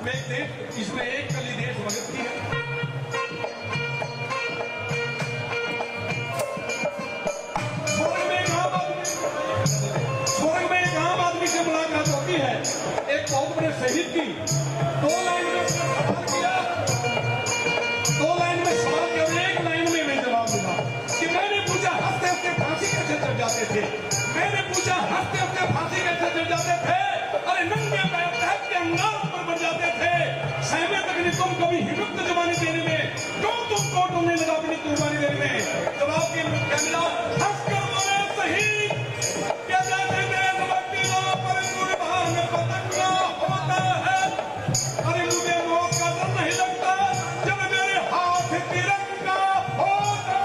इसमें एक कली देशभक्त की है। स्वर्ग में एक आम आदमी से मुलाकात होती है, एक बहुत बड़े शहीद की। 2 लाइन में सवाल किया, 2 लाइन में सवाल किया, 1 लाइन में मैं जवाब दिया कि मैंने पूछा हंसते हंसते फांसी कैसे चढ़ जाते थे। मैंने पूछा हंसते हंसते फांसी कैसे चढ़ जाते थे। अरे नंगे पैर तहत के अंगार पर बढ़ जाते थे। सहमे तक ने तुम कभी हिम्मत जवानी देने में, क्यों तुम कोट होने लगा अपनी कुर्बानी देने में। जवाब के क्या मिला? हंसकर बोले शहीद क्या जैसे देशभक्ति लो पर कुर्बान पतंगा होता है। अरे मुझे मौत का डर नहीं लगता जब मेरे हाथ तिरंगा होता।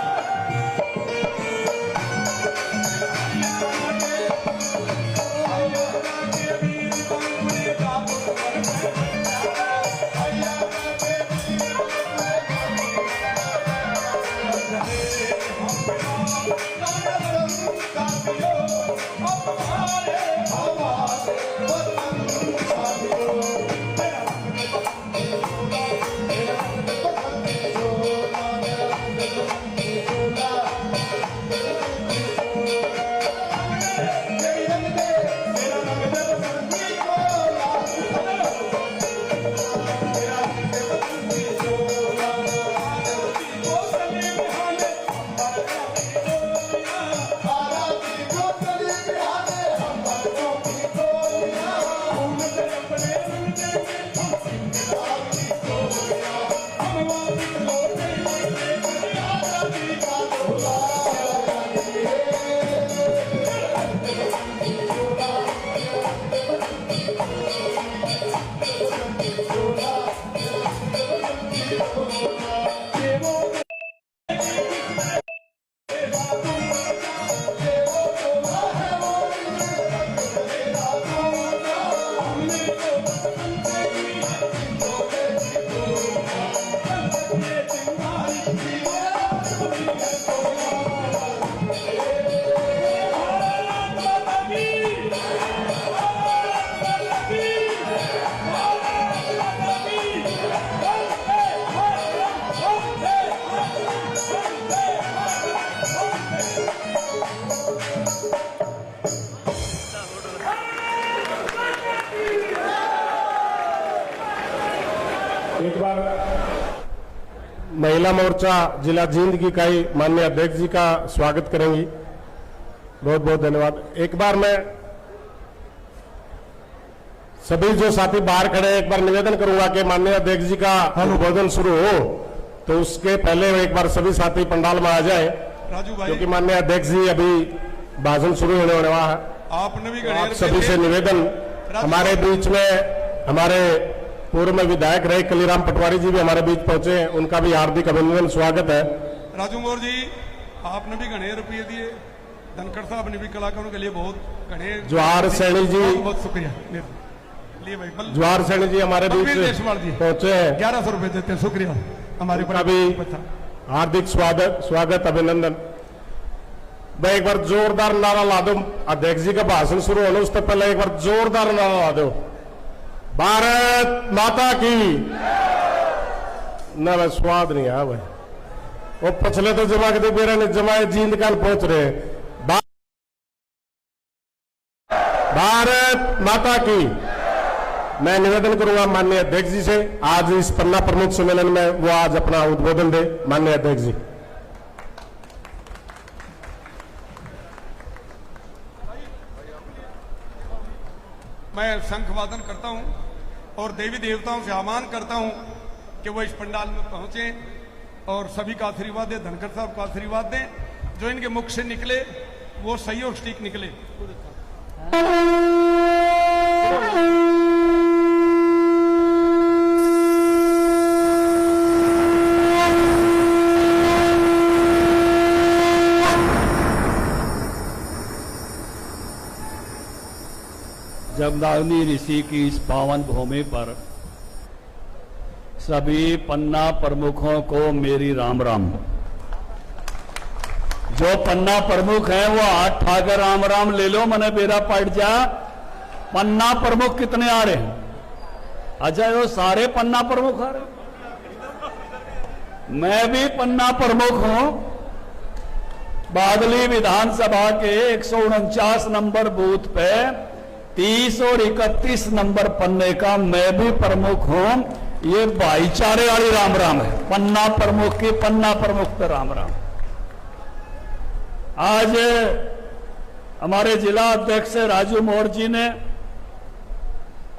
एक बार महिला मोर्चा जिला जींद की इकाई माननीय अध्यक्ष जी का स्वागत करेंगी। बहुत बहुत धन्यवाद। एक बार मैं सभी जो साथी बाहर खड़े हैं एक बार निवेदन करूंगा कि माननीय अध्यक्ष जी का उद्बोधन शुरू हो तो उसके पहले एक बार सभी साथी पंडाल में आ जाए, क्योंकि माननीय अध्यक्ष जी अभी भाषण शुरू होने वाला है। आपने भी आप सभी से निवेदन, हमारे बीच में हमारे पूर्व में विधायक रहे कलीराम पटवारी जी भी हमारे बीच पहुंचे हैं, उनका भी हार्दिक अभिनंदन स्वागत है। राजू मोर जी, आपने भी घने रुपये दिए, धनखड़ साहब ने भी कलाकारों के लिए बहुत घने। जवाहर सैनी जी, बहुत शुक्रिया। लिए भाई जवाहर सैनी जी हमारे बीच पहुंचे हैं, 1100 रुपए देते हैं, शुक्रिया। हमारे का भी हार्दिक स्वागत अभिनंदन। मैं एक बार जोरदार नारा ला दो, अध्यक्ष जी का भाषण शुरू होने उससे पहले एक बार जोरदार नारा ला दो, भारत माता की। ना भाई स्वाद नहीं आया भाई, वो पिछले तो जमा के मेरा ने जमाए जींद काल पहुंच रहे। भारत माता की। मैं निवेदन करूंगा माननीय अध्यक्ष जी से, आज इस पन्ना प्रमुख सम्मेलन में वो आज अपना उद्बोधन दे। माननीय अध्यक्ष जी। मैं शंख वादन करता हूं और देवी देवताओं से आह्वान करता हूं कि वो इस पंडाल में पहुंचे और सभी का आशीर्वाद दें, धनखड़ साहब का आशीर्वाद दें। जो इनके मुख से निकले वो सही और ठीक निकले। जमदग्नि ऋषि की इस पावन भूमि पर सभी पन्ना प्रमुखों को मेरी राम राम। जो पन्ना प्रमुख हैं वो हाथ ठाकर राम राम ले लो, मने बेरा पट जा। पन्ना प्रमुख कितने आ रहे हैं? अच्छा वो सारे पन्ना प्रमुख आ रहे, मैं भी पन्ना प्रमुख हूं। बादली विधानसभा के 149 नंबर बूथ पे 30 और 31 नंबर पन्ने का मैं भी प्रमुख हूं। ये भाईचारे वाली राम राम है, पन्ना प्रमुख की पन्ना प्रमुख पे राम राम। आज हमारे जिला अध्यक्ष राजू मोर जी ने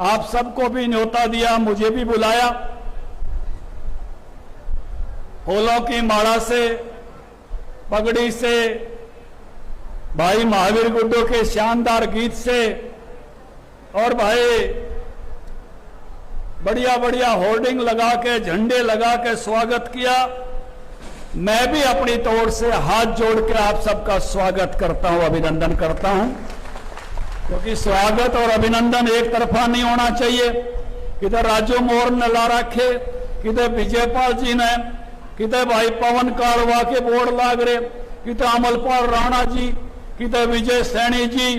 आप सबको भी न्योता दिया, मुझे भी बुलाया। फूलों की माला से, पगड़ी से, भाई महावीर गुड्डो के शानदार गीत से और भाई बढ़िया बढ़िया होर्डिंग लगा के, झंडे लगा के स्वागत किया। मैं भी अपनी तौर से हाथ जोड़ के आप सबका स्वागत करता हूं, अभिनंदन करता हूं, क्योंकि स्वागत और अभिनंदन एक तरफा नहीं होना चाहिए। किधर राजू मोर ने ला रखे, किधर विजयपाल जी ने, किधर भाई पवन कालवा के बोर्ड लाग रहे, किधर अमलपाल राणा जी, किधर विजय सैनी जी,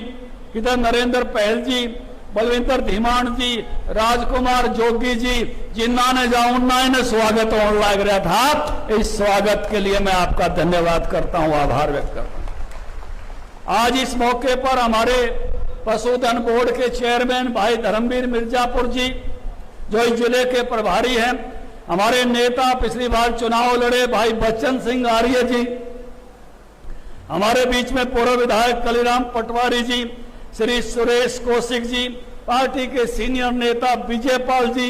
किधर नरेंद्र पहल जी, बलविंदर धीमान जी, राजकुमार जोगी जी, जिन्होंने जाऊना ने स्वागत होने लग रहा था। इस स्वागत के लिए मैं आपका धन्यवाद करता हूं, आभार व्यक्त करता हूं। आज इस मौके पर हमारे पशुधन बोर्ड के चेयरमैन भाई धर्मवीर मिर्जापुर जी, जो इस जिले के प्रभारी हैं, हमारे नेता पिछली बार चुनाव लड़े भाई बच्चन सिंह आर्य जी, हमारे बीच में पूर्व विधायक कलीराम पटवारी जी, श्री सुरेश कौशिक जी, पार्टी के सीनियर नेता विजयपाल जी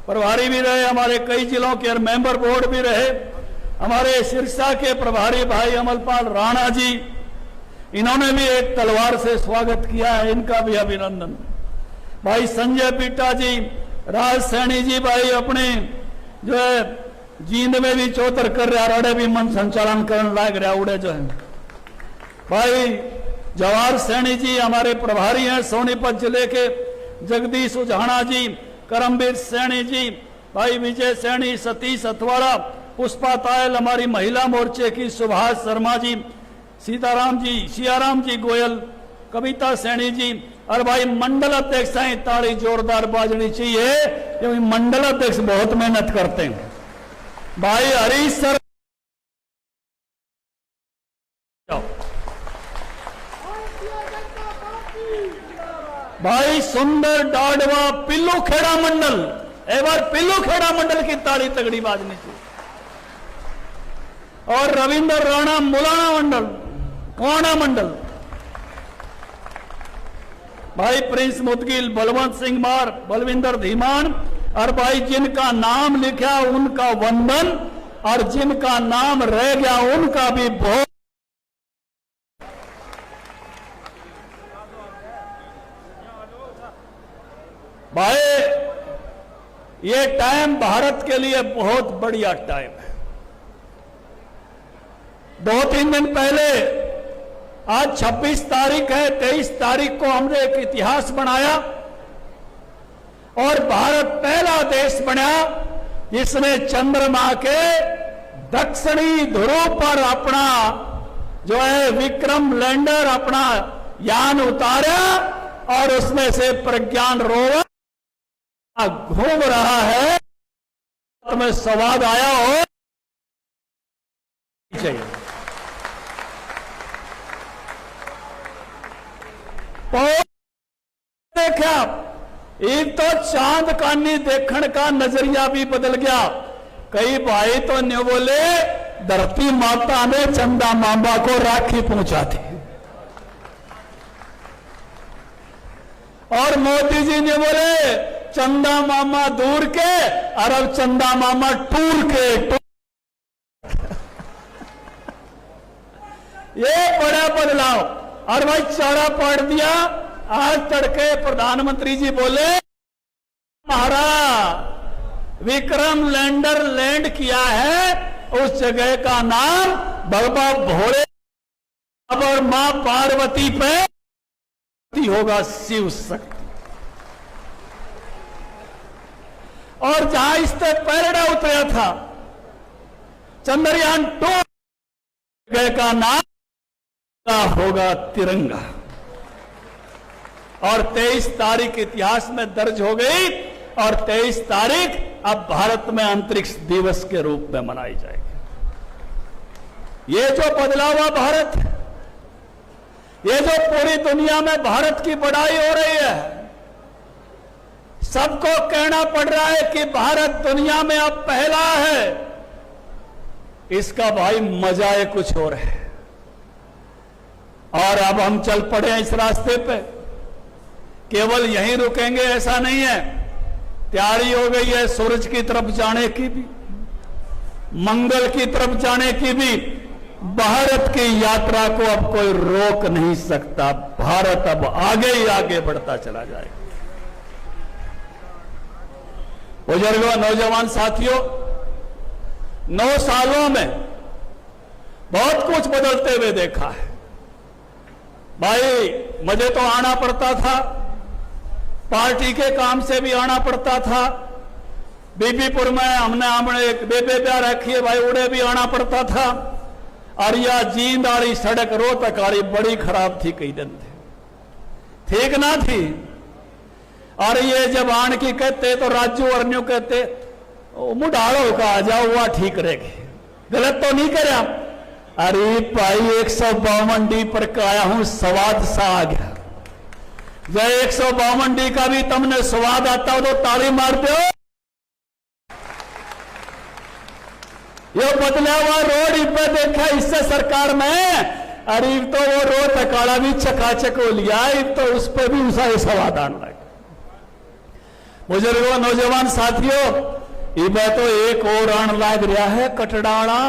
प्रभारी भी रहे, हमारे कई जिलों के मेंबर बोर्ड भी रहे, हमारे सिरसा के प्रभारी भाई अमलपाल राणा जी, इन्होंने भी एक तलवार से स्वागत किया है, इनका भी अभिनंदन। भाई संजय पीटा जी, राज सैनी जी, भाई अपने जो है जींद में भी चौतर कर रहा, रड़े भी मन संचालन करने लाग रहा उड़े जो है। भाई जवाहर सैनी जी हमारे प्रभारी हैं सोनीपत जिले के, जगदीश उजाना जी, करमवीर सैनी जी, भाई विजय सैनी, सतीश अथवाड़ा, पुष्पा तायल हमारी महिला मोर्चे की, सुभाष शर्मा जी, सियाराम जी गोयल, कविता सैनी जी, और भाई मंडल अध्यक्ष हैं, ताड़ी जोरदार बाजनी चाहिए क्योंकि मंडल अध्यक्ष बहुत मेहनत करते हैं। भाई हरीश सर, भाई सुंदर डाडवा पिल्लू खेड़ा मंडल, एक बार पिल्लू खेड़ा मंडल की ताड़ी तगड़ी बाजनी चाहिए। और रविंद्र राणा मुलाना मंडल, कोना मंडल, भाई प्रिंस मुदगिल, बलवंत सिंह मार, बलविंदर धीमान, और भाई जिनका नाम लिखा उनका वंदन, और जिनका नाम रह गया उनका भी बहुत। भाई ये टाइम भारत के लिए बहुत बढ़िया टाइम है। 2-3 दिन पहले, आज 26 तारीख है, 23 तारीख को हमने एक इतिहास बनाया और भारत पहला देश बना जिसने चंद्रमा के दक्षिणी ध्रुव पर अपना जो है विक्रम लैंडर अपना यान उतारा, और उसमें से प्रज्ञान रोवर घूम रहा है। तुम्हें स्वाद आया हो चाहिए। देखा एक तो चांद कानी देखने का नजरिया भी बदल गया। कई भाई तो न्यू बोले धरती माता ने चंदा मामा को राखी पहुंचा दी, और मोदी जी ने बोले चंदा मामा दूर के और अब चंदा मामा टूर के। ये बड़ा बदलाव। और भाई चारा पाड़ दिया। आज तड़के प्रधानमंत्री जी बोले हमारा विक्रम लैंडर लैंड किया है, उस जगह का नाम बाबा भोले और मां पार्वती पे होगा शिव शक्ति। और जहां इससे पैरडा उतरा था चंद्रयान 2 जगह का नाम होगा तिरंगा। और 23 तारीख इतिहास में दर्ज हो गई और 23 तारीख अब भारत में अंतरिक्ष दिवस के रूप में मनाई जाएगी। ये जो बदला हुआ भारत है, ये जो पूरी दुनिया में भारत की बड़ाई हो रही है, सबको कहना पड़ रहा है कि भारत दुनिया में अब पहला है, इसका भाई मजा है कुछ और है। और अब हम चल पड़े हैं इस रास्ते पे, केवल यहीं रुकेंगे ऐसा नहीं है। तैयारी हो गई है सूरज की तरफ जाने की भी, मंगल की तरफ जाने की भी। भारत की यात्रा को अब कोई रोक नहीं सकता। भारत अब आगे ही आगे बढ़ता चला जाएगा। बुजुर्गों, नौजवान साथियों, 9 सालों में बहुत कुछ बदलते हुए देखा है। भाई मुझे तो आना पड़ता था, पार्टी के काम से भी आना पड़ता था। बीबीपुर में हमने एक बेबे ब्याह रखी है भाई, उड़े भी आना पड़ता था। और यह जींद वाली सड़क रोहतक वाली बड़ी खराब थी, कई दिन थे, ठीक ना थी। और ये जब आन की कहते तो राजू और न्यू कहते मुढ़ाड़ो का आ जाओ, वह ठीक रहेगी। गलत तो नहीं करे आप? अरे भाई 152 डी पर का आया हूं, स्वाद सा आ गया। जब 152 डी का भी तुमने स्वाद आता हो तो ताली मारते हो। ये बदला हुआ रोड पे देखा इससे सरकार में, अरे तो वो रोड तकाड़ा भी चकाचक हो लिया, तो उस पर भी उसका स्वाद आने लगा। बुजुर्गों, नौजवान साथियों, इबे तो एक और आन लाग रहा है कटड़ाड़ा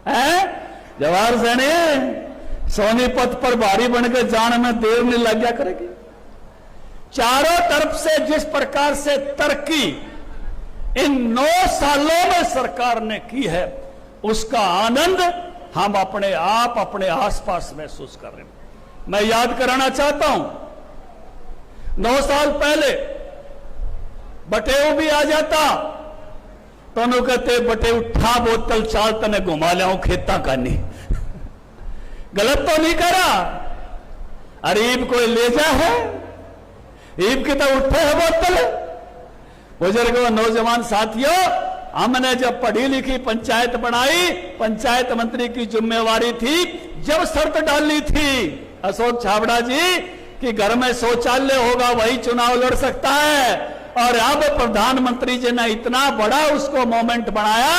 है। जवाहर सैनी सोनीपत पर भारी बनकर जाने में देर नहीं लग गया करेगी। चारों तरफ से जिस प्रकार से तरक्की इन 9 सालों में सरकार ने की है, उसका आनंद हम अपने आप अपने आसपास महसूस कर रहे हैं। मैं याद कराना चाहता हूं, 9 साल पहले बटेऊ भी आ जाता तो उन्होंने कहते बटे उठा बोतल चाल तने घुमा लिया खेता का नहीं। गलत तो नहीं करा। अरे ईब कोई ले जा है, ईब की तो उठे है बोतल। बुजुर्गों, नौजवान साथियों, हमने जब पढ़ी लिखी पंचायत बनाई, पंचायत मंत्री की जिम्मेवारी थी, जब शर्त डाली थी अशोक छाबड़ा जी कि घर में शौचालय होगा वही चुनाव लड़ सकता है। और अब प्रधानमंत्री जी ने इतना बड़ा उसको मोमेंट बनाया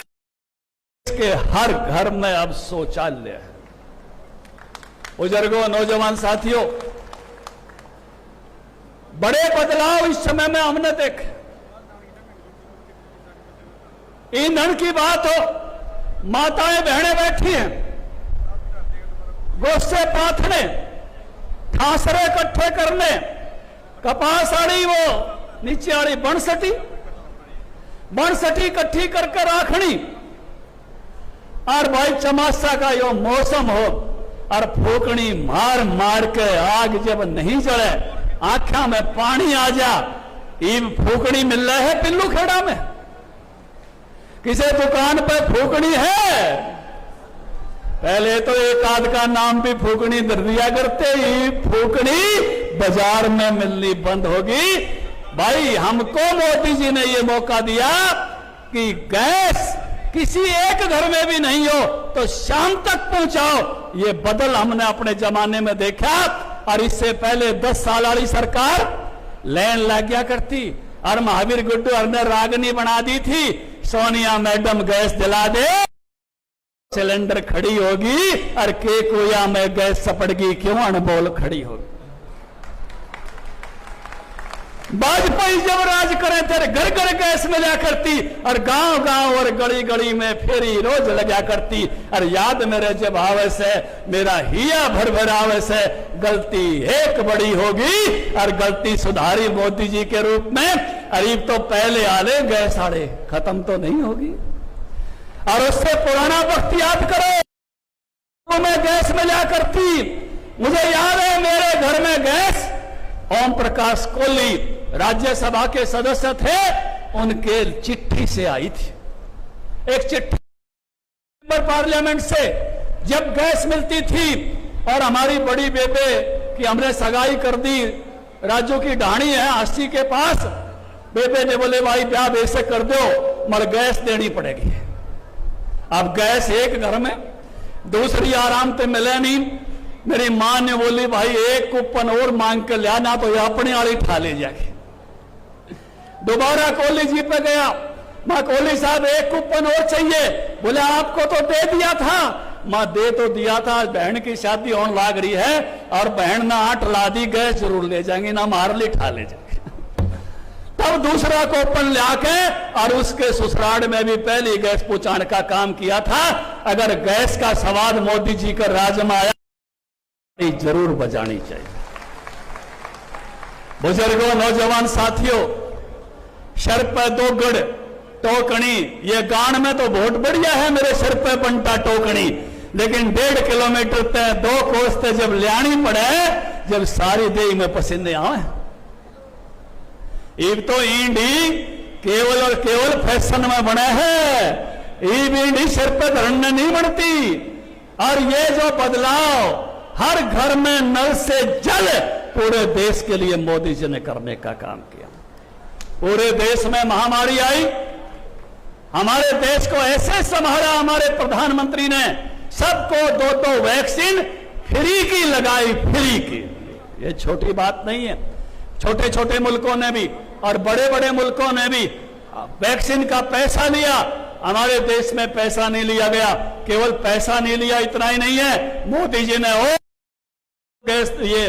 कि हर घर में अब शौचालय है। बुजुर्गों, नौजवान साथियों, बड़े बदलाव इस समय में हमने देखे। ईंधन की बात हो, माताएं बहनें बैठी हैं, गोश्ते पाथने, ठासरे इकट्ठे करने, कपास आड़ी वो नीचे आड़ी बनसटी इकट्ठी करके राखनी। और भाई चमासा का यो मौसम हो और फूकनी मार मार के आग जब नहीं जले, आंखों में पानी आ जा। ईब फूकनी मिल रहा है पिल्लू खेड़ा में, किसी दुकान पे फूकनी है। पहले तो एक आध का नाम भी फूकनी दर दिया करते ही, फूकनी बाजार में मिलनी बंद होगी। भाई हमको मोदी जी ने यह मौका दिया कि गैस किसी एक घर में भी नहीं हो तो शाम तक पहुंचाओ। ये बदल हमने अपने जमाने में देखा। और इससे पहले 10 साल वाली सरकार लाइन लग गया करती और महावीर गुड्डू और ने रागनी बना दी थी, सोनिया मैडम गैस दिला दे, सिलेंडर खड़ी होगी और के कोया में गैस सपड़गी, क्यों अनबोल खड़ी होगी। वाजपेयी जब राज करे थे घर घर गैस मिला करती और गांव गांव और गली गली में फेरी रोज लगा करती। और याद मेरे जब आवे से मेरा हिया भर भर आवे से, गलती एक बड़ी होगी और गलती सुधारी मोदी जी के रूप में। अरीब तो पहले आले गैस आड़े खत्म तो नहीं होगी। और उससे पुराना वक्त याद करो, तो मैं गैस मिला करती। मुझे याद है मेरे घर में गैस ओम प्रकाश कोहली राज्यसभा के सदस्य थे, उनके चिट्ठी से आई थी। एक चिट्ठी पार्लियामेंट से जब गैस मिलती थी और हमारी बड़ी बेबे कि हमने सगाई कर दी, राजू की ढाणी है अस्सी के पास, बेबे ने बोले भाई ब्याह वैसे कर दो मगर गैस देनी पड़ेगी। अब गैस एक घर में, दूसरी आराम से मिले नहीं। मेरी मां ने बोली भाई एक कूपन और मांग के लिया ना तो ये अपने वाली ठा ले जाएगी। दोबारा कोहली जी पे गया, मां कोहली साहब एक कूपन और चाहिए। बोले आपको तो दे दिया था। मां दे तो दिया था, बहन की शादी होने लाग रही है और बहन ना आठ ला दी, गैस जरूर ले जाएंगी ना मारली ठा ले जाएंगे। तब दूसरा कूपन लाके और उसके ससुराल में भी पहली गैस पहुंचाने का काम किया था। अगर गैस का स्वाद मोदी जी का राज में आया जरूर बजानी चाहिए। बुजुर्गों, नौजवान साथियों, सर पे दो गढ़ टोकनी, ये गान में तो बहुत बढ़िया है मेरे सर पे बनता टोकनी, लेकिन 1.5 किलोमीटर तय 2 कोस तय जब लियानी पड़े, जब सारी देह में पसीने आए। ईब तो ईंडी केवल और केवल फैशन में बने हैं, ईब ईंडी सिर पे धरने नहीं बनती। और ये जो बदलाव हर घर में नल से जल पूरे देश के लिए मोदी जी ने करने का काम किया। पूरे देश में महामारी आई, हमारे देश को ऐसे संभाला हमारे प्रधानमंत्री ने, सबको 2 वैक्सीन फ्री की लगाई, फ्री की। ये छोटी बात नहीं है। छोटे छोटे मुल्कों ने भी और बड़े बड़े मुल्कों ने भी वैक्सीन का पैसा लिया, हमारे देश में पैसा नहीं लिया गया। केवल पैसा नहीं लिया इतना ही नहीं है, मोदी जी ने और ये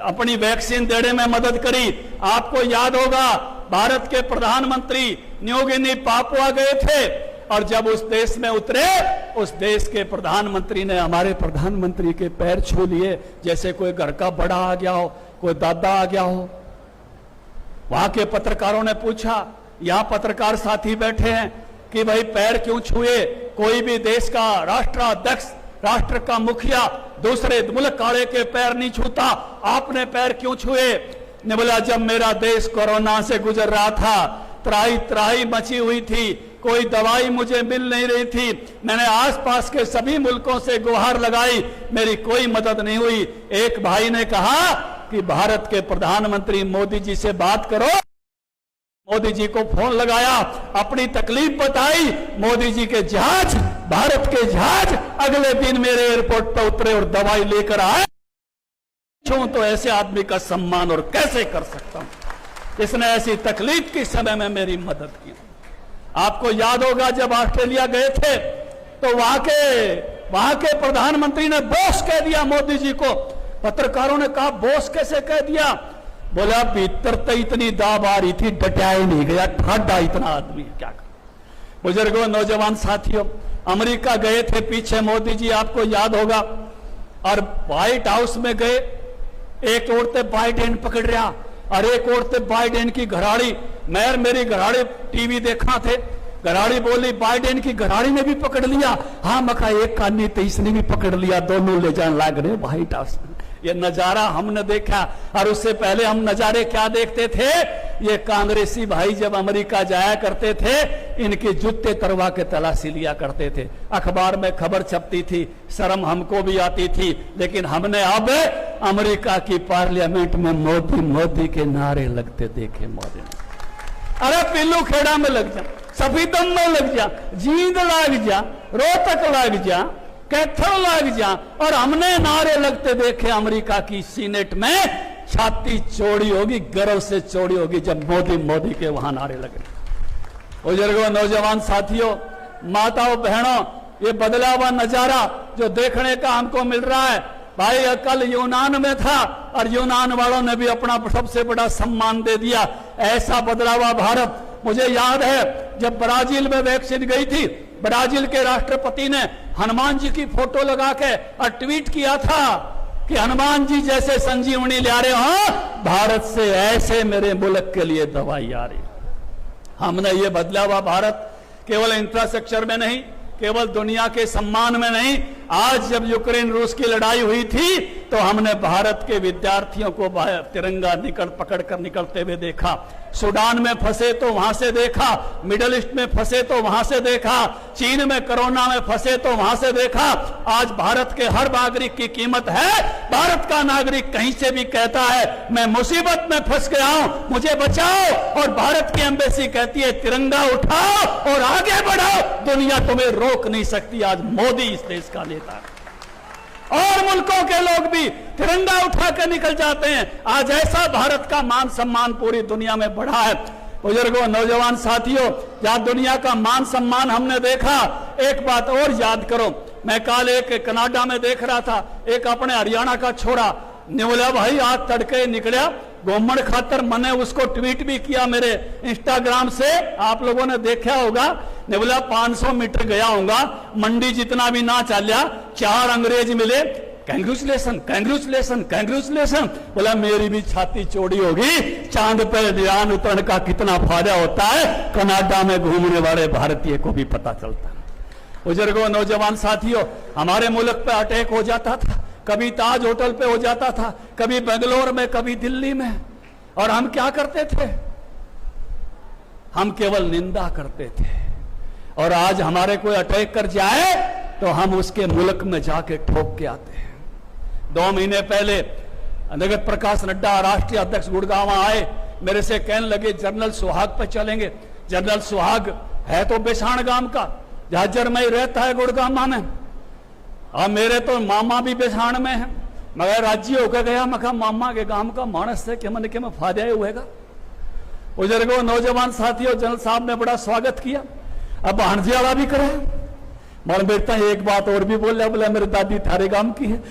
अपनी वैक्सीन देने में मदद करी। आपको याद होगा भारत के प्रधानमंत्री न्यू गिनी पापुआ गए थे और जब उस देश में उतरे, उस देश के प्रधानमंत्री ने हमारे प्रधानमंत्री के पैर छू लिए जैसे कोई घर का बड़ा आ गया हो, कोई दादा आ गया हो। वहां के पत्रकारों ने पूछा, यहां पत्रकार साथी बैठे हैं, कि भाई पैर क्यों छुए? कोई भी देश का राष्ट्राध्यक्ष, राष्ट्र का मुखिया दूसरे मुल्क वाले के पैर नहीं छूता, आपने पैर क्यों छुए? ने बोला जब मेरा देश कोरोना से गुजर रहा था, त्राही त्राही मची हुई थी, कोई दवाई मुझे मिल नहीं रही थी, मैंने आसपास के सभी मुल्कों से गुहार लगाई, मेरी कोई मदद नहीं हुई। एक भाई ने कहा कि भारत के प्रधानमंत्री मोदी जी से बात करो। मोदी जी को फोन लगाया, अपनी तकलीफ बताई, मोदी जी के जहाज, भारत के जहाज अगले दिन मेरे एयरपोर्ट पर उतरे और दवाई लेकर आए। तो ऐसे आदमी का सम्मान और कैसे कर सकता हूं? इसने ऐसी तकलीफ के समय में मेरी मदद की। आपको याद होगा जब ऑस्ट्रेलिया गए थे तो वहां के प्रधानमंत्री ने बॉस कह दिया मोदी जी को। पत्रकारों ने कहा बॉस कैसे कह दिया? बोला भीतर तो इतनी दाब आ रही थी, डटा ही नहीं गया, ठाडा इतना आदमी क्या कर। बुजुर्गों, नौजवान साथियों, अमेरिका गए थे पीछे मोदी जी, आपको याद होगा, और व्हाइट हाउस में गए। एक औरत बाइडेन पकड़ रहा और एक औरत बाइडेन की घराड़ी, मैं मेरी घराड़ी टीवी देखा थे, घराड़ी बोली बाइडेन की घराड़ी ने भी पकड़ लिया। हाँ मखा एक कानी तो इसने भी पकड़ लिया, दोनों ले जाने लग रहे व्हाइट हाउस में। ये नजारा हमने देखा। और उससे पहले हम नजारे क्या देखते थे? ये कांग्रेसी भाई जब अमेरिका जाया करते थे, इनके जूते तरवा के तलाशी लिया करते थे, अखबार में खबर छपती थी, शर्म हमको भी आती थी। लेकिन हमने अब अमेरिका की पार्लियामेंट में मोदी मोदी के नारे लगते देखे। मोदी अरे पिल्लू खेड़ा में लग जा, सफीदम में लग जा, जींद लाग जा, रोहतक लाग जा, कैथल लाग जा, और हमने नारे लगते देखे। अमेरिका की सीनेट में छाती चौड़ी होगी, गर्व से चौड़ी होगी जब मोदी मोदी के वहां नारे लगे। बुजुर्गों, नौजवान साथियों, माताओं बहनों, ये बदला हुआ नजारा जो देखने का हमको मिल रहा है, भाई कल यूनान में था और यूनान वालों ने भी अपना सबसे बड़ा सम्मान दे दिया। ऐसा बदला हुआ भारत। मुझे याद है जब ब्राजील में वैक्सीन गई थी, ब्राजील के राष्ट्रपति ने हनुमान जी की फोटो लगा के और ट्वीट किया था कि हनुमान जी जैसे संजीवनी ला रहे हो, भारत से ऐसे मेरे मुल्क के लिए दवाई आ रही। हमने ये बदला हुआ भारत केवल इंफ्रास्ट्रक्चर में नहीं, केवल दुनिया के सम्मान में नहीं, आज जब यूक्रेन रूस की लड़ाई हुई थी तो हमने भारत के विद्यार्थियों को तिरंगा पकड़कर निकलते हुए देखा। सूडान में फंसे तो वहां से देखा, मिडिल ईस्ट में फंसे तो वहां से देखा, चीन में कोरोना में फंसे तो वहां से देखा। आज भारत के हर नागरिक की कीमत है। भारत का नागरिक कहीं से भी कहता है मैं मुसीबत में फंस गया हूं, मुझे बचाओ, और भारत की एम्बेसी कहती है तिरंगा उठाओ और आगे बढ़ाओ, दुनिया तुम्हें रोक नहीं सकती। आज मोदी इस देश का नेता है और मुल्कों के लोग भी तिरंगा उठा के निकल जाते हैं। आज ऐसा भारत का मान सम्मान पूरी दुनिया में बढ़ा है। बुजुर्गों, नौजवान साथियों, जहां दुनिया का मान सम्मान हमने देखा, एक बात और याद करो। मैं कल एक कनाडा में देख रहा था, एक अपने हरियाणा का छोरा ने बोला भाई आज तड़के निकलिया घूमन खातर, मैंने उसको ट्वीट भी किया मेरे इंस्टाग्राम से, आप लोगों ने देखा होगा। ने बोला 500 मीटर गया होगा, मंडी जितना भी ना चलिया, 4 अंग्रेज मिले, कैंग्रेचुलेशन कैंग्रेचुलेशन कैंग्रेचुलेशन। बोला मेरी भी छाती चौड़ी होगी, चांद पर ध्यान उतरने का कितना फायदा होता है, कनाडा में घूमने वाले भारतीय को भी पता चलता है। बुजुर्गों, नौजवान साथियों, हमारे मुल्क पे अटैक हो जाता था, कभी ताज होटल पे हो जाता था, कभी बेंगलोर में, कभी दिल्ली में, और हम क्या करते थे? हम केवल निंदा करते थे। और आज हमारे कोई अटैक कर जाए तो हम उसके मुल्क में जाके ठोक के आते हैं। 2 महीने पहले जगत प्रकाश नड्डा राष्ट्रीय अध्यक्ष गुड़गांव आए, मेरे से कहने लगे जनरल सुहाग पे चलेंगे। जनरल सुहाग है तो बेसाण गांव का, झाझर में ही रहता है गुड़गांव में, और मेरे तो मामा भी बेसाण में है, मगर राज्य होकर गया। मैं कहा मामा के गांव का मानस है कि मन के में फायदा हुएगा। बुजुर्गों, नौजवान साथियों, जनरल साहब ने बड़ा स्वागत किया। अब भांजे वाला भी करे, मन बेटा एक बात और भी बोल रहा, बोला मेरी दादी थारे गांव की है।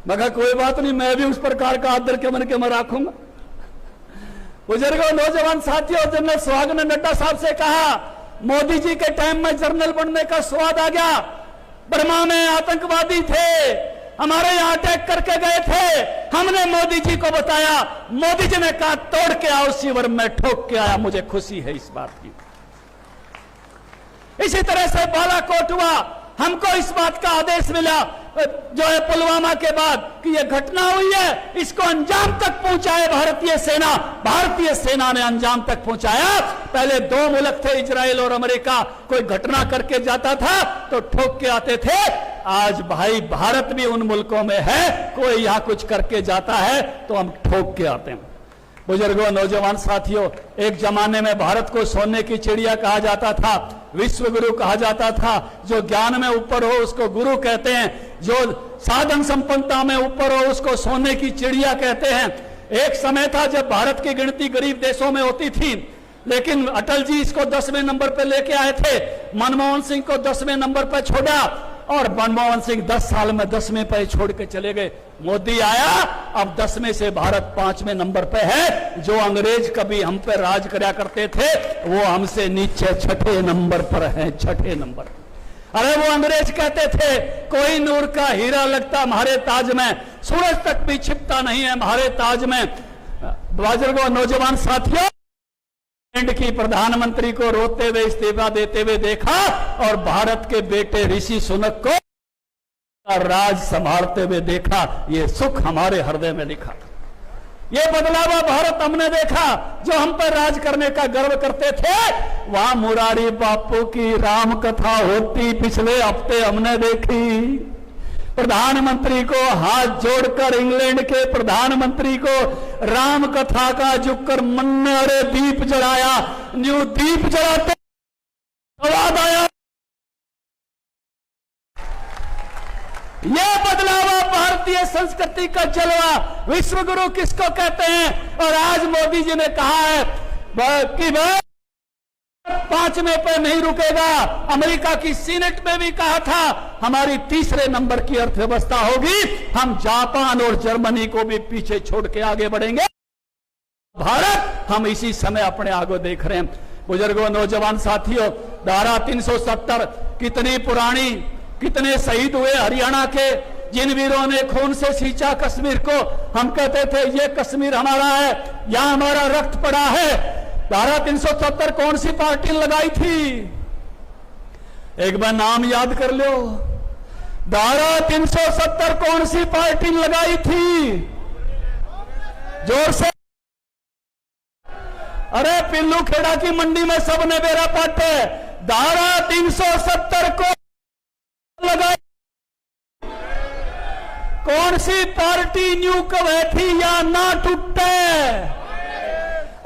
मैं कहा कोई बात नहीं, मैं भी उस प्रकार का आदर के मन के में रखूंगा। बुजुर्गों, नौजवान साथियों, जनरल सुहाग ने नड्डा साहब से कहा मोदी जी के टाइम में जनरल बनने का स्वाद आ गया। बर्मा में आतंकवादी थे, हमारे यहां अटैक करके गए थे, हमने मोदी जी को बताया, मोदी जी ने कहा तोड़ के आओ शिविर में, ठोक के आया। मुझे खुशी है इस बात की। इसी तरह से बालाकोट हुआ, हमको इस बात का आदेश मिला जो है पुलवामा के बाद कि यह घटना हुई है, इसको अंजाम तक पहुंचाए भारतीय सेना। भारतीय सेना ने अंजाम तक पहुंचाया। पहले 2 मुल्क थे, इजराइल और अमेरिका, कोई घटना करके जाता था तो ठोक के आते थे। आज भाई भारत भी उन मुल्कों में है, कोई यहां कुछ करके जाता है तो हम ठोक के आते हैं। बुजुर्गों, नौजवान साथियों, एक जमाने में भारत को सोने की चिड़िया कहा जाता था, विश्व गुरु कहा जाता था। जो ज्ञान में ऊपर हो उसको गुरु कहते हैं, जो साधन संपन्नता में ऊपर हो उसको सोने की चिड़िया कहते हैं। एक समय था जब भारत की गिनती गरीब देशों में होती थी, लेकिन अटल जी इसको 10वें नंबर पर लेके आए थे, मनमोहन सिंह को 10वें नंबर पर छोड़ा, और मनमोहन सिंह 10 साल में 10वें पे छोड़ के चले गए। मोदी आया, अब 10वें से भारत 5वें नंबर पे है। जो अंग्रेज कभी हम पे राज करया करते थे वो हमसे नीचे 6ठे नंबर पर है, 6ठे नंबर। अरे वो अंग्रेज कहते थे कोई नूर का हीरा लगता हमारे ताज में, सूरज तक भी छिपता नहीं है हमारे ताज में। बुजुर्गों, नौजवान साथियों, इंग्लैंड की प्रधानमंत्री को रोते हुए इस्तीफा देते हुए देखा, और भारत के बेटे ऋषि सुनक को राज संभालते हुए देखा। ये सुख हमारे हृदय में लिखा था। ये बदलावा भारत हमने देखा। जो हम पर राज करने का गर्व करते थे, वहां मुरारी बापू की राम कथा होती पिछले हफ्ते हमने देखी। प्रधानमंत्री को हाथ जोड़कर, इंग्लैंड के प्रधानमंत्री को राम कथा का जुकर मन्नरे दीप जलाया। न्यू दीप जलाते आवाज आया। यह बदलावा भारतीय संस्कृति का जलवा। विश्व गुरु किसको कहते हैं? और आज मोदी जी ने कहा है कि वह 5वें पे नहीं रुकेगा। अमेरिका की सीनेट में भी कहा था हमारी 3रे नंबर की अर्थव्यवस्था होगी, हम जापान और जर्मनी को भी पीछे छोड़ के आगे बढ़ेंगे। भारत, हम इसी समय अपने आगे देख रहे हैं। बुजुर्गों, नौजवान साथियों, धारा 370 कितनी पुरानी, कितने शहीद हुए हरियाणा के, जिन वीरों ने खून से सींचा कश्मीर को। हम कहते थे ये कश्मीर हमारा है, यहां हमारा रक्त पड़ा है। धारा 370 कौन सी पार्टी लगाई थी? एक बार नाम याद कर लो। धारा 370 कौन सी पार्टी ने लगाई थी? जोर से। अरे पिल्लू खेड़ा की मंडी में सबने बेरा पाटे। धारा 370 को लगाई कौन सी पार्टी? न्यू कवे थी या ना टूटे?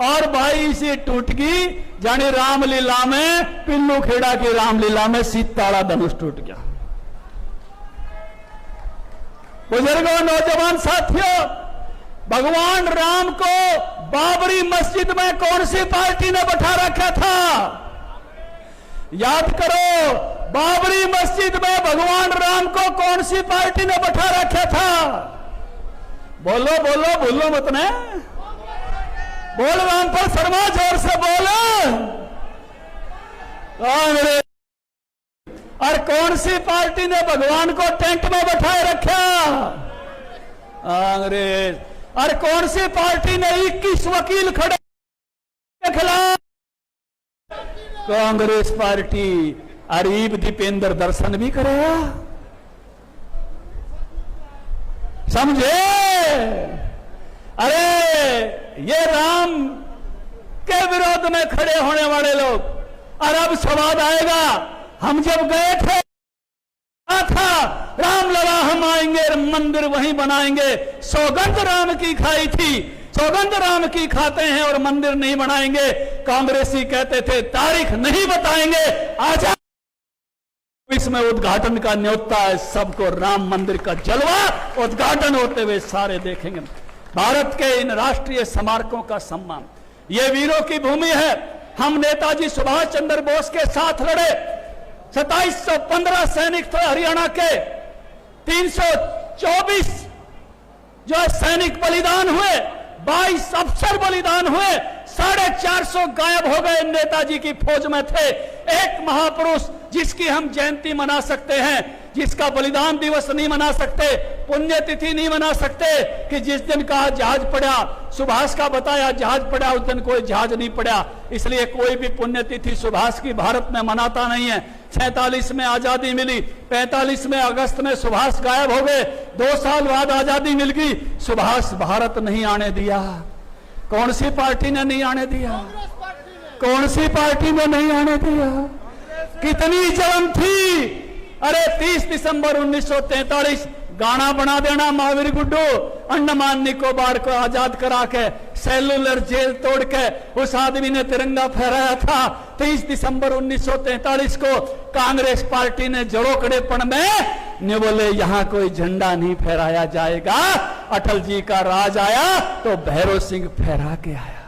और भाई इसे टूट गई जानी रामलीला में, पिल्लू खेड़ा की रामलीला में सीताड़ा धनुष टूट गया। बुजुर्गों, नौजवान साथियों, भगवान राम को बाबरी मस्जिद में कौन सी पार्टी ने बैठा रखा था? याद करो, बाबरी मस्जिद में भगवान राम को कौन सी पार्टी ने बैठा रखा था? बोलो बोलो, बोलो मत ने। बोल रामपाल शर्मा, जोर से बोलो। कांग्रेस। और कौन सी पार्टी ने भगवान को टेंट में बैठाए रखा? कांग्रेस। और कौन सी पार्टी ने 21 वकील खड़े के खिलाफ? कांग्रेस पार्टी। अरीब दीपेंद्र दर्शन भी करेगा, समझे? अरे ये राम के विरोध में खड़े होने वाले लोग, और अब स्वाद आएगा। हम जब गए थे था राम लला हम आएंगे, मंदिर वहीं बनाएंगे। सौगंध राम की खाई थी, सौगंध राम की खाते हैं और मंदिर नहीं बनाएंगे। कांग्रेसी कहते थे तारीख नहीं बताएंगे, आजा। इसमें उद्घाटन का न्योता है सबको, राम मंदिर का जलवा उद्घाटन होते हुए सारे देखेंगे। भारत के इन राष्ट्रीय स्मारकों का सम्मान, ये वीरों की भूमि है। हम नेताजी सुभाष चंद्र बोस के साथ लड़े। 2715 सैनिक थे हरियाणा के, 324 जो सैनिक बलिदान हुए, 22 अफसर बलिदान हुए, 450 गायब हो गए नेताजी की फौज में थे। एक महापुरुष जिसकी हम जयंती मना सकते हैं, जिसका बलिदान दिवस नहीं मना सकते, पुण्यतिथि नहीं मना सकते, कि जिस दिन कहा जहाज पड़ा, सुभाष का बताया जहाज पड़ा, उस दिन कोई जहाज नहीं पड़ा। इसलिए कोई भी पुण्यतिथि सुभाष की भारत में मनाता नहीं है। 47 में आजादी मिली, 45 में अगस्त में सुभाष गायब हो गए, 2 साल बाद आजादी मिल गई, सुभाष भारत नहीं आने दिया। कौन सी पार्टी ने नहीं आने दिया? कौन सी पार्टी ने नहीं आने दिया? कितनी जलन थी। अरे 30 दिसंबर 1943 गाना बना देना महावीर गुड्डू, अंडमान निकोबार को आजाद करा के, सेलुलर जेल तोड़ के उस आदमी ने तिरंगा फहराया था। 30 दिसंबर 1943 को कांग्रेस पार्टी ने जड़ोकड़ेपन में ने बोले यहां कोई झंडा नहीं फहराया जाएगा। अटल जी का राज आया तो भैरव सिंह फहरा के आया,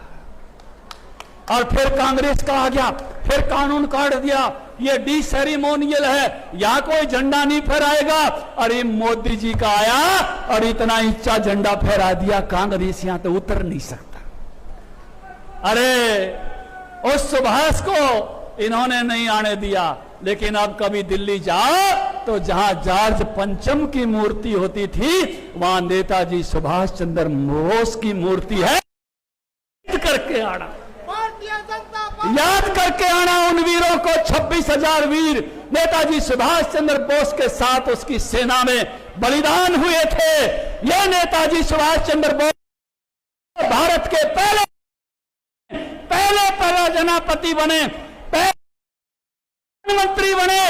और फिर कांग्रेस का आ गया, फिर कानून काट दिया, ये डी सेरेमोनियल है, यहां कोई झंडा नहीं फहराएगा। अरे मोदी जी का आया और इतना ऊंचा झंडा फहरा दिया, कांग्रेस यहां तो उतर नहीं सकता। अरे उस सुभाष को इन्होंने नहीं आने दिया। लेकिन अब कभी दिल्ली जाओ तो जहां जॉर्ज पंचम की मूर्ति होती थी, वहां नेताजी सुभाष चंद्र बोस की मूर्ति है। करके आना, याद करके आना उन वीरों को। 26,000 वीर नेताजी सुभाष चंद्र बोस के साथ उसकी सेना में बलिदान हुए थे। ये नेताजी सुभाष चंद्र बोस भारत के पहले जनापति बने, प्रधानमंत्री बने।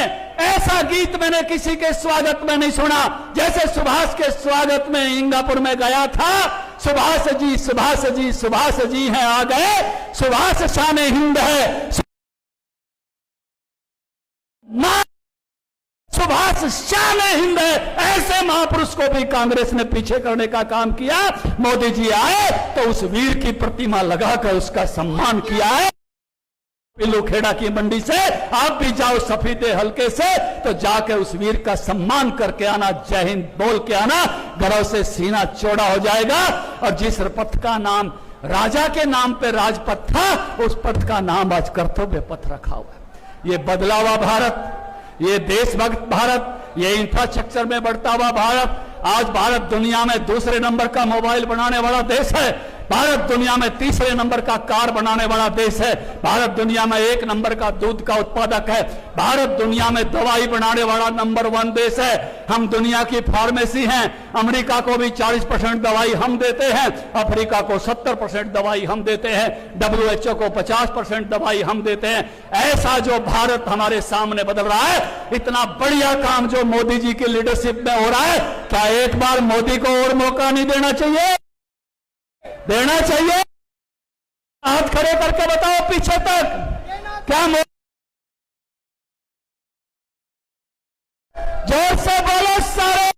ऐसा गीत मैंने किसी के स्वागत में नहीं सुना जैसे सुभाष के स्वागत में इंगापुर में गया था। सुभाष जी, सुभाष जी, सुभाष जी हैं आ गए, सुभाष शान हिंद है, सुभाष शान हिंद है। ऐसे महापुरुष को भी कांग्रेस ने पीछे करने का काम किया। मोदी जी आए तो उस वीर की प्रतिमा लगाकर उसका सम्मान किया है। पिल्लू खेड़ा की मंडी से आप भी जाओ सफीदे हल्के से, तो जाके उस वीर का सम्मान करके आना, जय हिंद बोल के आना, घरों से सीना चौड़ा हो जाएगा। और जिस पथ का नाम राजा के नाम पे राजपथ था, उस पथ का नाम आज कर्तव्य पथ रखा हुआ है। ये बदला हुआ भारत, ये देशभक्त भारत, ये इंफ्रास्ट्रक्चर में बढ़ता हुआ भारत। आज भारत दुनिया में दूसरे नंबर का मोबाइल बनाने वाला देश है। भारत दुनिया में तीसरे नंबर का कार बनाने वाला देश है। भारत दुनिया में 1 नंबर का दूध का उत्पादक है। भारत दुनिया में दवाई बनाने वाला नंबर 1 देश है। हम दुनिया की फार्मेसी हैं। अमेरिका को भी 40% दवाई हम देते हैं, अफ्रीका को 70% दवाई हम देते हैं, WHO को 50% दवाई हम देते हैं। ऐसा जो भारत हमारे सामने बदल रहा है, इतना बढ़िया काम जो मोदी जी की लीडरशिप में हो रहा है, क्या एक बार मोदी को और मौका नहीं देना चाहिए? देना चाहिए। हाथ खड़े करके बताओ पीछे तक, क्या जोर से बोलो सारे।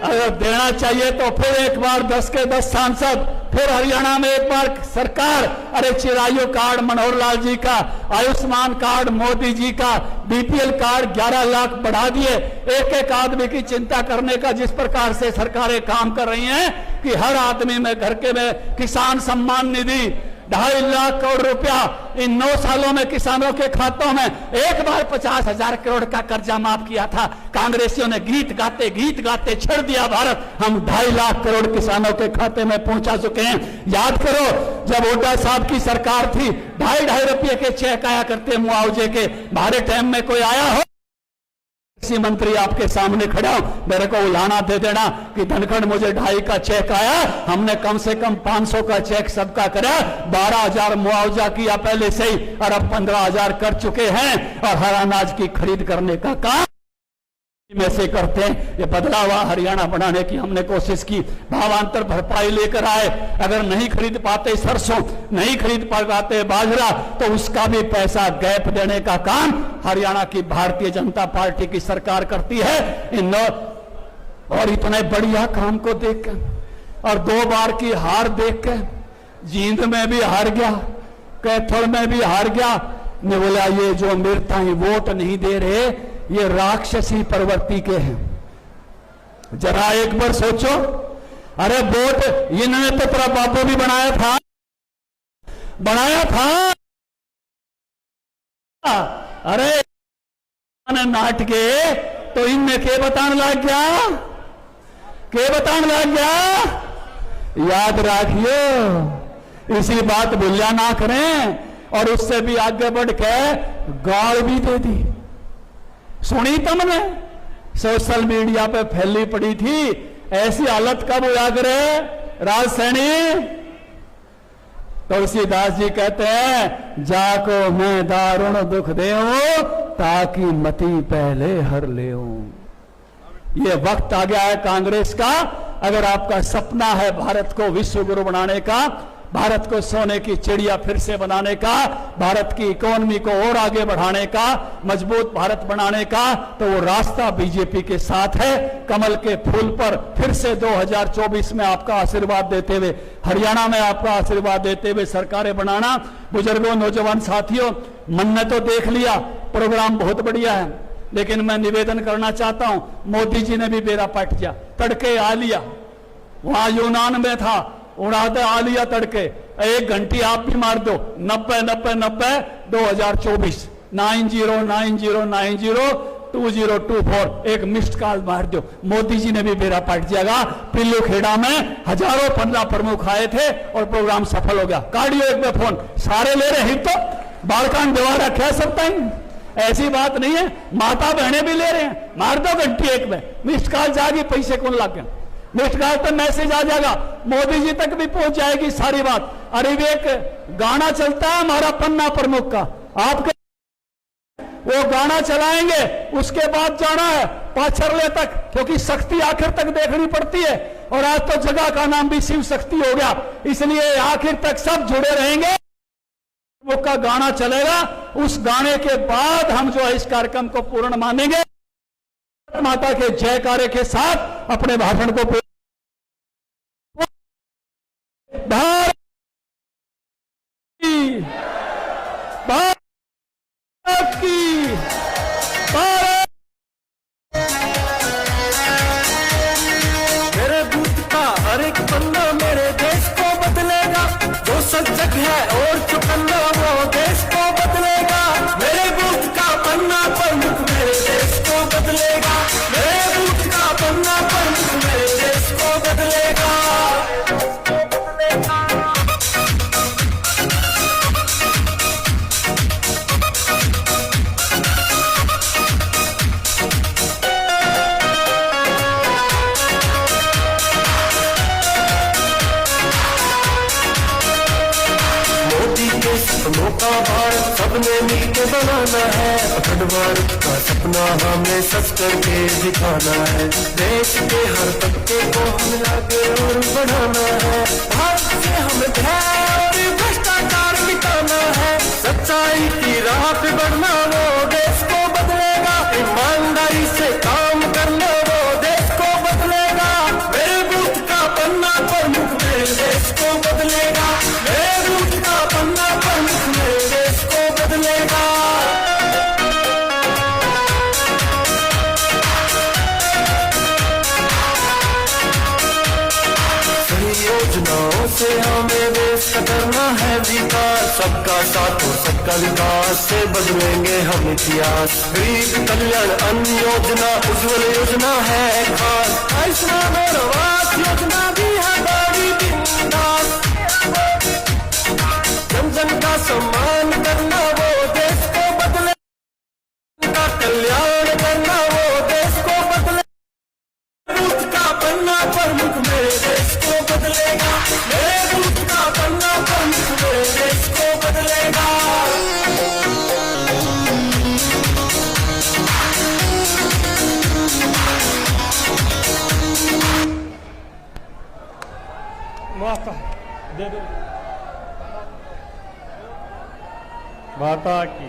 अगर देना चाहिए तो फिर एक बार 10 के 10 सांसद, फिर हरियाणा में एक बार सरकार। अरे चिरायु कार्ड मनोहर लाल जी का, आयुष्मान कार्ड मोदी जी का, बीपीएल कार्ड 11 लाख बढ़ा दिए। एक एक आदमी की चिंता करने का जिस प्रकार से सरकारें काम कर रही हैं कि हर आदमी में घर के में किसान सम्मान निधि 2.5 लाख करोड़ रुपया इन 9 सालों में किसानों के खातों में। एक बार 50,000 करोड़ का कर्जा माफ किया था। कांग्रेसियों ने गीत गाते छेड़ दिया भारत। हम 2.5 लाख करोड़ किसानों के खाते में पहुंचा चुके हैं। याद करो जब हुड्डा साहब की सरकार थी, 2.5 रुपये के चेक आया करते मुआवजे के। हमारे टाइम में कोई आया हो? कृषि मंत्री आपके सामने खड़ा हूं, मेरे को उलाना दे देना कि धनखड़ मुझे 2.5 का चेक आया। हमने कम से कम 500 का चेक सबका करा, 12,000 मुआवजा किया पहले से ही, और अब 15,000 कर चुके हैं। और हर अनाज की खरीद करने का काम में से करते हैं। ये बदला हुआ हरियाणा बनाने की हमने कोशिश की। भावांतर भरपाई लेकर आए। अगर नहीं खरीद पाते सरसों, नहीं खरीद पाते बाजरा, तो उसका भी पैसा गैप देने का काम हरियाणा की भारतीय जनता पार्टी की सरकार करती है। और इतने बढ़िया काम को देखकर और 2 बार की हार देखकर, जींद में भी हार गया, कैथल में भी हार गया। ने बोला ये जो अमृता ही वोट नहीं दे रहे, ये राक्षसी प्रवृत्ति के हैं। जरा एक बार सोचो, अरे वोट इन्होंने तो तेरा बापू भी बनाया था। अरे नाट के तो इनमें के बताने लग गया। याद रखियो, इसी बात भूलिया ना करें। और उससे भी आगे बढ़ के गाल भी दे दी। सुनी तुमने? सोशल मीडिया पे फैली पड़ी थी। ऐसी हालत कब हुआ करे राजसैनी? तुलसीदास जी कहते हैं, जाको मैं दारुण दुख देऊं, ताकि मति पहले हर लेऊं। ये वक्त आ गया है कांग्रेस का। अगर आपका सपना है भारत को विश्व गुरु बनाने का, भारत को सोने की चिड़िया फिर से बनाने का, भारत की इकोनॉमी को और आगे बढ़ाने का, मजबूत भारत बनाने का, तो वो रास्ता बीजेपी के साथ है। कमल के फूल पर फिर से 2024 में आपका आशीर्वाद देते हुए, हरियाणा में आपका आशीर्वाद देते हुए सरकारें बनाना। बुजुर्गों, नौजवान साथियों, मन ने तो देख लिया, प्रोग्राम बहुत बढ़िया है, लेकिन मैं निवेदन करना चाहता हूं, मोदी जी ने भी बेड़ा पाट दिया। तड़के आ लिया, वहां यूनान में था, उड़ाते आ लिया तड़के। 1 घंटी आप भी मार दो, 90 2024 9090902024 एक मिस्ड कॉल मार दो। मोदी जी ने भी बेड़ा पाट दिया। पिल्लू खेड़ा में हजारों 15 प्रमुख आए थे और प्रोग्राम सफल हो गया। कार्डियो एक में फोन सारे ले रहे हैं, तो बालकान दवा रखा सकता है। ऐसी बात नहीं है, माता बहने भी ले रहे हैं। मार दो घंटी एक में, मिस्ड कॉल जाएगी, पैसे कौन लग गए? मिस्ड कॉल पर मैसेज आ जाएगा, मोदी जी तक भी पहुंच जाएगी सारी बात। अरे एक गाना चलता है हमारा पन्ना प्रमुख का, आपके वो गाना चलाएंगे, उसके बाद जाना है पाछरले तक, क्योंकि शक्ति आखिर तक देखनी पड़ती है। और आज तो जगह का नाम भी शिव शक्ति हो गया, इसलिए आखिर तक सब जुड़े रहेंगे। वो का गाना चलेगा, उस गाने के बाद हम जो है इस कार्यक्रम को पूर्ण मानेंगे। माता के जयकारे के साथ अपने भाषण को भारत की मेरे बूथ का हर एक पन्ना मेरे देश को बदलेगा। जो सजग है और चुकन्ना वो देश को बदलेगा। मेरे बूथ का पन्ना प्रमुख मेरे देश को बदलेगा। मेरे बूथ का पन्ना प्रमुख मेरे देश को बदलेगा। का भारत सबने मिलकर बनाना है। अखंड भारत का सपना हमें सच करके दिखाना है। देश के हर तबके को हमें आगे और बढ़ाना है। भारत से हमें भय और भ्रष्टाचार मिटाना है। सच्चाई की राह पे बढ़ना वो देश को बदलेगा। ईमानदारी से काम करना वो देश को बदलेगा। मेरे बूथ का पन्ना प्रमुख मेरे देश को बदलेगा। मेरे बूथ का पन्ना प्रमुख मेरे देश को बदलेगा। सही योजनाओं से हमें देश का करना है विकास। सबका साथ और सबका विकास से बदलेंगे हम इतिहास। गरीब कल्याण अन्न योजना उज्ज्वल योजना है खास। आयुष्मान और आवास योजना भी है बड़ी बिंदास। जन जन का सम्मान करना वो देश को बदले। का कल्याण करना वो देश को बदले। बूथ का पन्ना प्रमुख मेरे देश को बदलेगा। मेरे बूथ का पन्ना प्रमुख मेरे देश को बदलेगा। माता दे दो। माता की